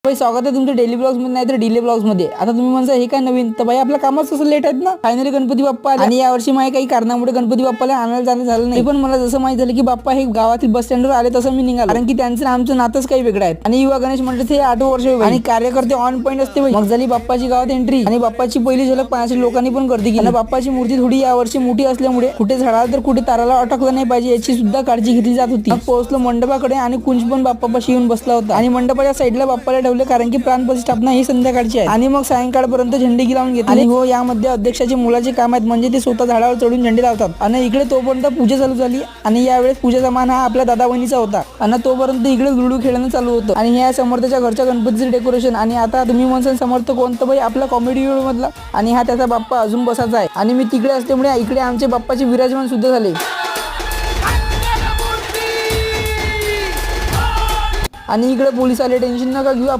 भाई स्वागत आहे तुमच्या डेली ब्लॉग्स मध्ये नाही तर डिले ब्लॉग्स मध्ये। आता तुम्ही म्हणता हे काय नवीन, तर भाई आपलं कामच कसं लेट आहेत ना। फायनली गणपती बाप्पा आले आणि यावर्षी माझ्या काही कारणामुळे गणपती बाप्पाला आणायला जाणं झालं नाही। पण मला जसं माहित झालं की बाप्पा हे गावातील बस स्टँडवर आले तसं मी निघालो, कारण की त्यांचं आमचं नातंच काही वेगळं आहे। आणि युवा गणेश म्हटलं ते 8 वर्ष आणि कार्यकर्ते ऑन पॉईंट असते भाई। मग झाली बाप्पाची गावात एंट्री आणि बाप्पाची पहिली झलक पाहण्यासाठी लोकांनी पण गर्दी केली। बाप्पाची मूर्ती थोडी यावर्षी मोठी असल्यामुळे कुठे झाडाला तर कुठे ताराला अटकलं नाही पाहिजे याची सुद्धा काळजी घेतली जात होती। मग पोहोचलो मंडपाकडे आणि कुंज पण बाप्पापाशी येऊन बसला होता आणि मंडपाच्या साईडला बाप्पाला ठेवले, कारण की प्राण प्रतिष्ठापना ही संध्याकाळची आहे आणि मग सायंकाळपर्यंत झेंडे लावून घेतली। आणि हो, यामध्ये अध्यक्षाचे मुलाचे काम आहेत, म्हणजे ते स्वतः झाडावर चढून झेंडे लावतात। आणि इकडे तोपर्यंत पूजा चालू झाली आणि यावेळेस पूजेचा मान हा आपल्या दादा बहिणीचा होता आणि तोपर्यंत इकडे लुडू खेळणं चालू होतं आणि ह्या समर्थच्या घरच्या गणपतीचे डेकोरेशन। आणि आता तुम्ही म्हणसान समर्थ कोणतं भाई, आपला कॉमेडी व्हिडिओ मधला, आणि हा त्याचा बाप्पा अजून बसाचा आहे। आणि मी तिकडे असल्यामुळे इकडे आमचे बाप्पाचे विराजमान सुद्धा झाले आणि इकडे पोलीस आले। टेन्शन नका घेऊ, आपली